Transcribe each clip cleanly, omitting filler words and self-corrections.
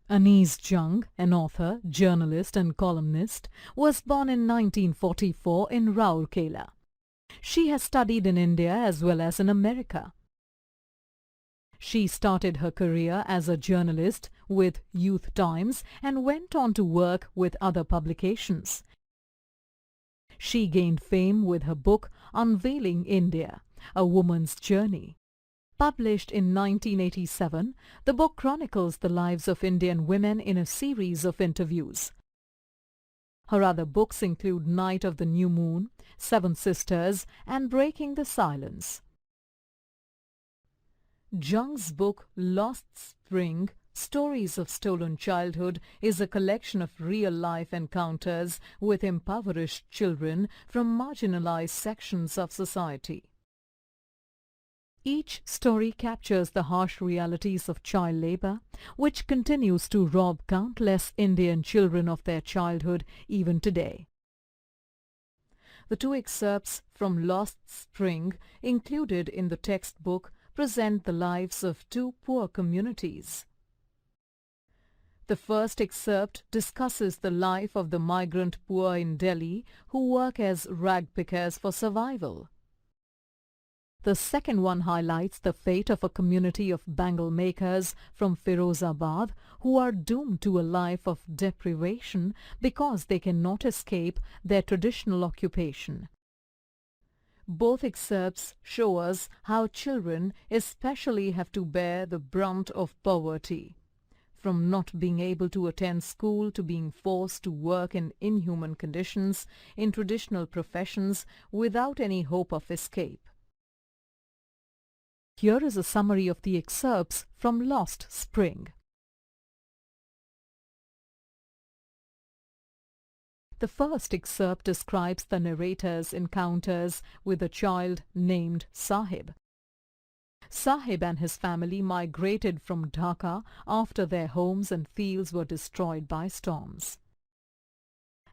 Anise Jung, an author, journalist and columnist, was born in 1944 in Rourkela. She has studied in India as well as in America. She started her career as a journalist with Youth Times and went on to work with other publications. She gained fame with her book Unveiling India, A Woman's Journey. Published in 1987, the book chronicles the lives of Indian women in a series of interviews. Her other books include Night of the New Moon, Seven Sisters, and Breaking the Silence. Jung's book Lost Spring, Stories of Stolen Childhood is a collection of real-life encounters with impoverished children from marginalized sections of society. Each story captures the harsh realities of child labor, which continues to rob countless Indian children of their childhood even today. The two excerpts from Lost Spring included in the textbook present the lives of two poor communities. The first excerpt discusses the life of the migrant poor in Delhi who work as rag pickers for survival. The second one highlights the fate of a community of bangle makers from Firozabad who are doomed to a life of deprivation because they cannot escape their traditional occupation. Both excerpts show us how children especially have to bear the brunt of poverty, from not being able to attend school to being forced to work in inhuman conditions in traditional professions without any hope of escape. Here is a summary of the excerpts from Lost Spring. The first excerpt describes the narrator's encounters with a child named Sahib. Sahib and his family migrated from Dhaka after their homes and fields were destroyed by storms.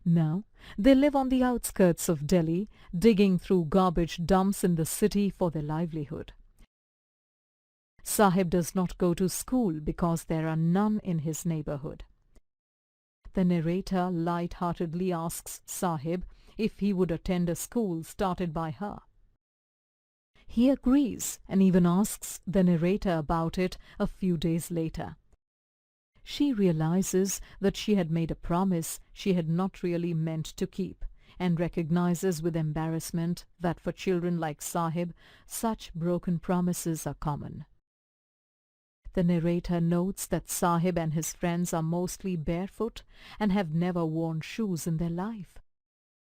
Now, they live on the outskirts of Delhi, digging through garbage dumps in the city for their livelihood. Sahib does not go to school because there are none in his neighborhood. The narrator light-heartedly asks Sahib if he would attend a school started by her. He agrees and even asks the narrator about it a few days later. She realizes that she had made a promise she had not really meant to keep and recognizes with embarrassment that for children like Sahib, such broken promises are common. The narrator notes that Sahib and his friends are mostly barefoot and have never worn shoes in their life.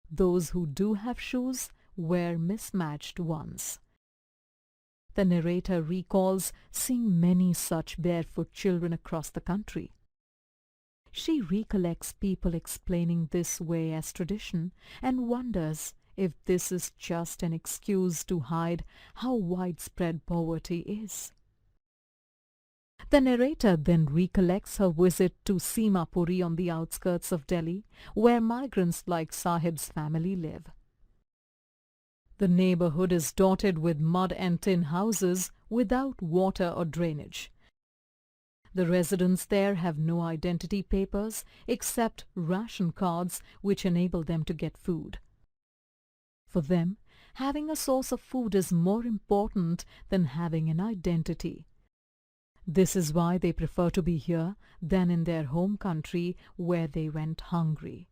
Those who do have shoes wear mismatched ones. The narrator recalls seeing many such barefoot children across the country. She recollects people explaining this way as tradition and wonders if this is just an excuse to hide how widespread poverty is. The narrator then recollects her visit to Seemapuri on the outskirts of Delhi, where migrants like Sahib's family live. The neighborhood is dotted with mud and tin houses without water or drainage. The residents there have no identity papers except ration cards which enable them to get food. For them, having a source of food is more important than having an identity. This is why they prefer to be here than in their home country where they went hungry.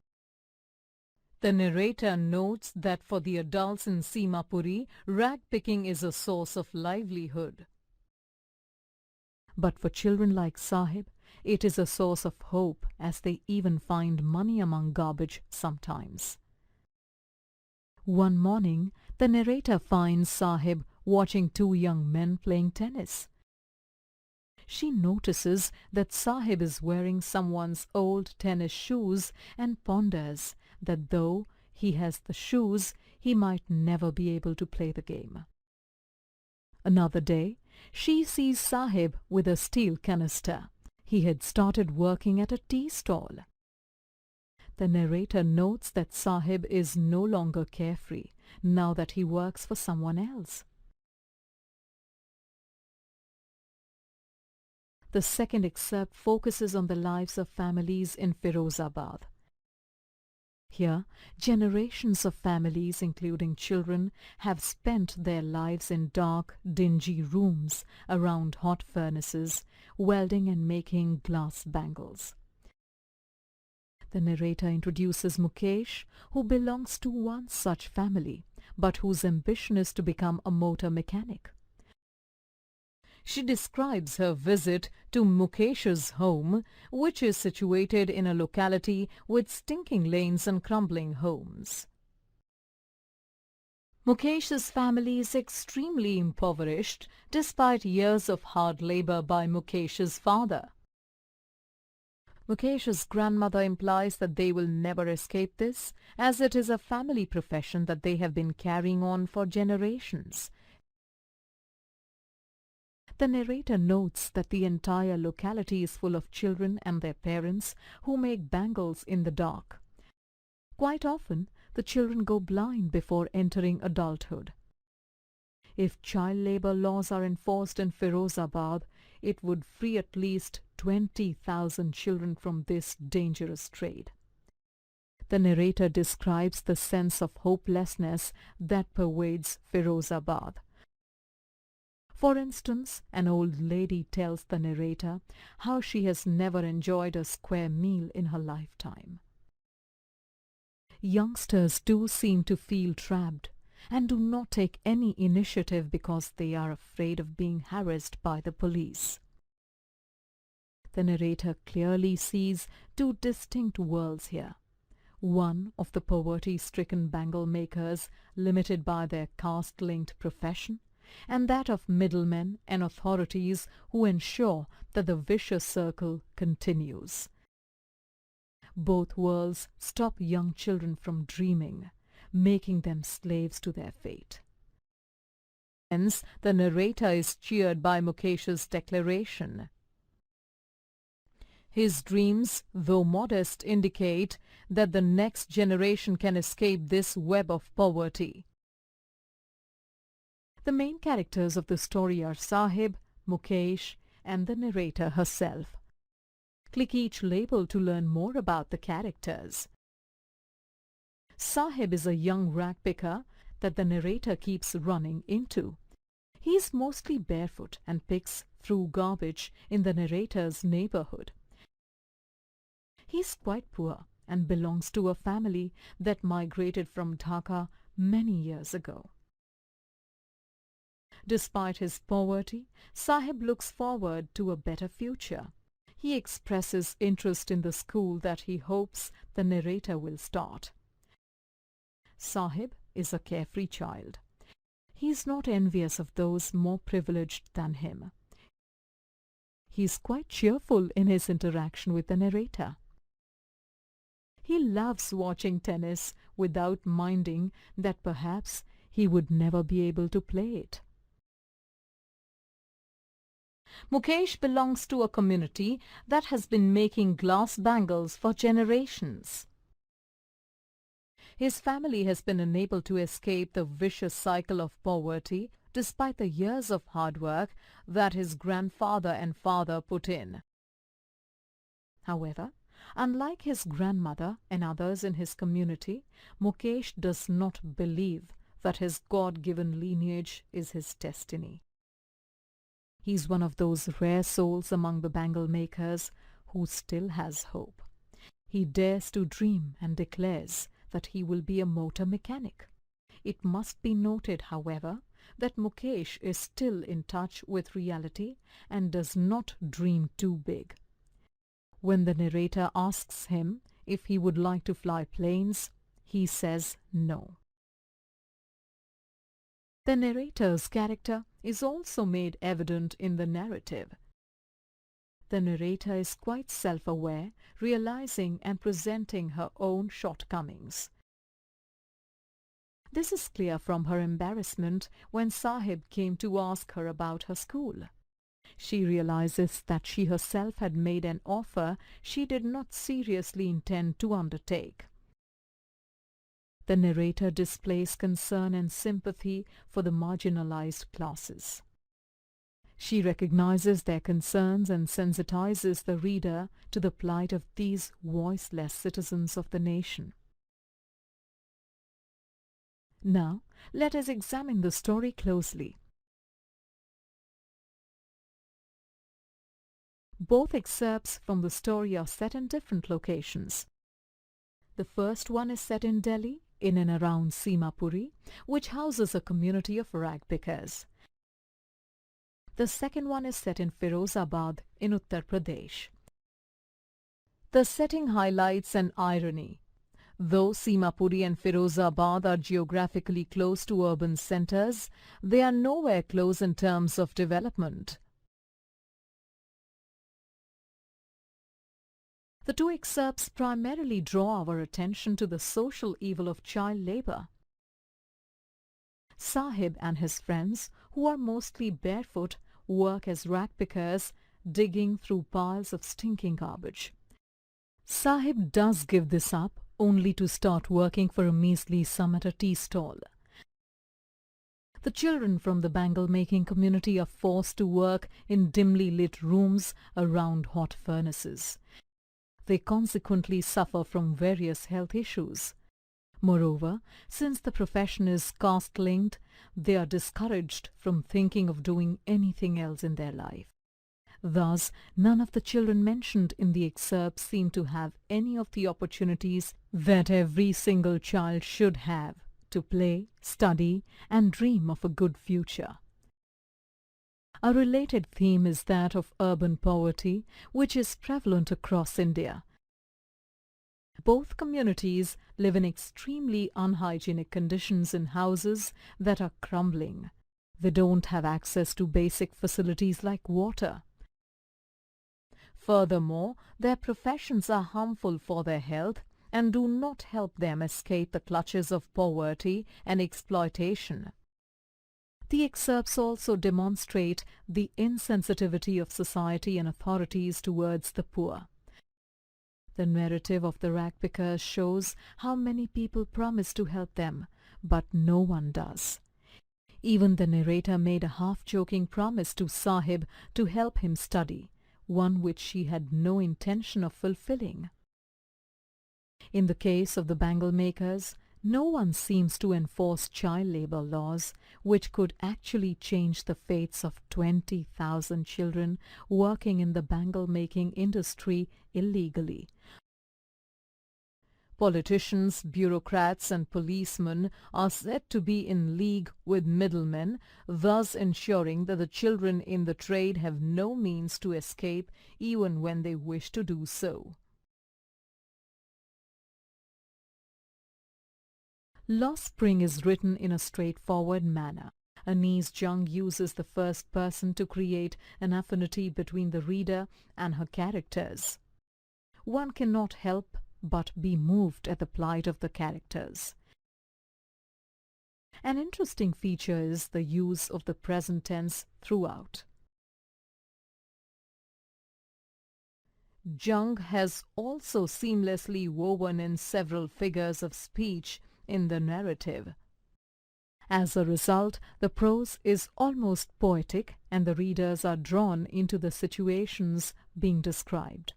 The narrator notes that for the adults in Seemapuri, rag picking is a source of livelihood. But for children like Sahib, it is a source of hope as they even find money among garbage sometimes. One morning, the narrator finds Sahib watching two young men playing tennis. She notices that Sahib is wearing someone's old tennis shoes and ponders that though he has the shoes, he might never be able to play the game. Another day, she sees Sahib with a steel canister. He had started working at a tea stall. The narrator notes that Sahib is no longer carefree now that he works for someone else. The second excerpt focuses on the lives of families in Firozabad. Here, generations of families, including children, have spent their lives in dark, dingy rooms around hot furnaces, welding and making glass bangles. The narrator introduces Mukesh, who belongs to one such family, but whose ambition is to become a motor mechanic. She describes her visit to Mukesh's home, which is situated in a locality with stinking lanes and crumbling homes. Mukesh's family is extremely impoverished despite years of hard labor by Mukesh's father. Mukesh's grandmother implies that they will never escape this, as it is a family profession that they have been carrying on for generations. The narrator notes that the entire locality is full of children and their parents who make bangles in the dark. Quite often, the children go blind before entering adulthood. If child labor laws are enforced in Firozabad, it would free at least 20,000 children from this dangerous trade. The narrator describes the sense of hopelessness that pervades Firozabad. For instance, an old lady tells the narrator how she has never enjoyed a square meal in her lifetime. Youngsters too seem to feel trapped and do not take any initiative because they are afraid of being harassed by the police. The narrator clearly sees two distinct worlds here. One of the poverty-stricken bangle makers limited by their caste-linked profession, and that of middlemen and authorities who ensure that the vicious circle continues. Both worlds stop young children from dreaming, making them slaves to their fate. Hence, the narrator is cheered by Mukesh's declaration. His dreams, though modest, indicate that the next generation can escape this web of poverty. The main characters of the story are Sahib, Mukesh, and the narrator herself. Click each label to learn more about the characters. Sahib is a young rag picker that the narrator keeps running into. He is mostly barefoot and picks through garbage in the narrator's neighborhood. He is quite poor and belongs to a family that migrated from Dhaka many years ago. Despite his poverty, Sahib looks forward to a better future. He expresses interest in the school that he hopes the narrator will start. Sahib is a carefree child. He is not envious of those more privileged than him. He is quite cheerful in his interaction with the narrator. He loves watching tennis without minding that perhaps he would never be able to play it. Mukesh belongs to a community that has been making glass bangles for generations. His family has been unable to escape the vicious cycle of poverty despite the years of hard work that his grandfather and father put in. However, unlike his grandmother and others in his community, Mukesh does not believe that his God-given lineage is his destiny. He is one of those rare souls among the bangle makers who still has hope. He dares to dream and declares that he will be a motor mechanic. It must be noted, however, that Mukesh is still in touch with reality and does not dream too big. When the narrator asks him if he would like to fly planes, he says no. The narrator's character is also made evident in the narrative. The narrator is quite self-aware, realizing and presenting her own shortcomings. This is clear from her embarrassment when Sahib came to ask her about her school. She realizes that she herself had made an offer she did not seriously intend to undertake. The narrator displays concern and sympathy for the marginalized classes. She recognizes their concerns and sensitizes the reader to the plight of these voiceless citizens of the nation. Now, let us examine the story closely. Both excerpts from the story are set in different locations. The first one is set in Delhi, in and around Simapuri, which houses a community of rag pickers. The second one is set in Firozabad, in Uttar Pradesh. The setting highlights an irony. Though Simapuri and Firozabad are geographically close to urban centers, they are nowhere close in terms of development. The two excerpts primarily draw our attention to the social evil of child labor. Sahib and his friends, who are mostly barefoot, work as rag pickers, digging through piles of stinking garbage. Sahib does give this up, only to start working for a measly sum at a tea stall. The children from the bangle-making community are forced to work in dimly lit rooms around hot furnaces. They consequently suffer from various health issues. Moreover, since the profession is caste-linked, they are discouraged from thinking of doing anything else in their life. Thus, none of the children mentioned in the excerpt seem to have any of the opportunities that every single child should have to play, study, and dream of a good future. A related theme is that of urban poverty, which is prevalent across India. Both communities live in extremely unhygienic conditions in houses that are crumbling. They don't have access to basic facilities like water. Furthermore, their professions are harmful for their health and do not help them escape the clutches of poverty and exploitation. The excerpts also demonstrate the insensitivity of society and authorities towards the poor. The narrative of the rag pickers shows how many people promise to help them, but no one does. Even the narrator made a half-joking promise to Sahib to help him study, one which she had no intention of fulfilling. In the case of the bangle makers, no one seems to enforce child labor laws, which could actually change the fates of 20,000 children working in the bangle-making industry illegally. Politicians, bureaucrats and policemen are said to be in league with middlemen, thus ensuring that the children in the trade have no means to escape even when they wish to do so. Lost Spring is written in a straightforward manner. Anees Jung uses the first person to create an affinity between the reader and her characters. One cannot help but be moved at the plight of the characters. An interesting feature is the use of the present tense throughout. Jung has also seamlessly woven in several figures of speech in the narrative. As a result, the prose is almost poetic and the readers are drawn into the situations being described.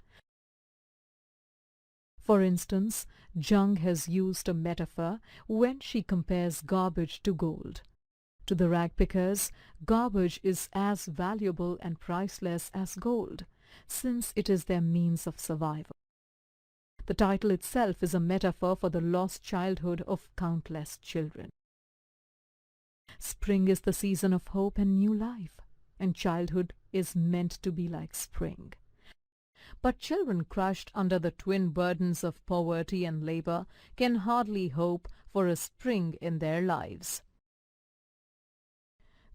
For instance, Jung has used a metaphor when she compares garbage to gold. To the rag pickers, garbage is as valuable and priceless as gold, since it is their means of survival. The title itself is a metaphor for the lost childhood of countless children. Spring is the season of hope and new life, and childhood is meant to be like spring. But children crushed under the twin burdens of poverty and labor can hardly hope for a spring in their lives.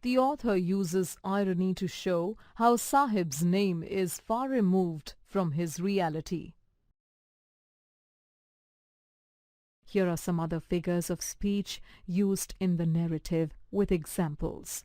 The author uses irony to show how Sahib's name is far removed from his reality. Here are some other figures of speech used in the narrative with examples.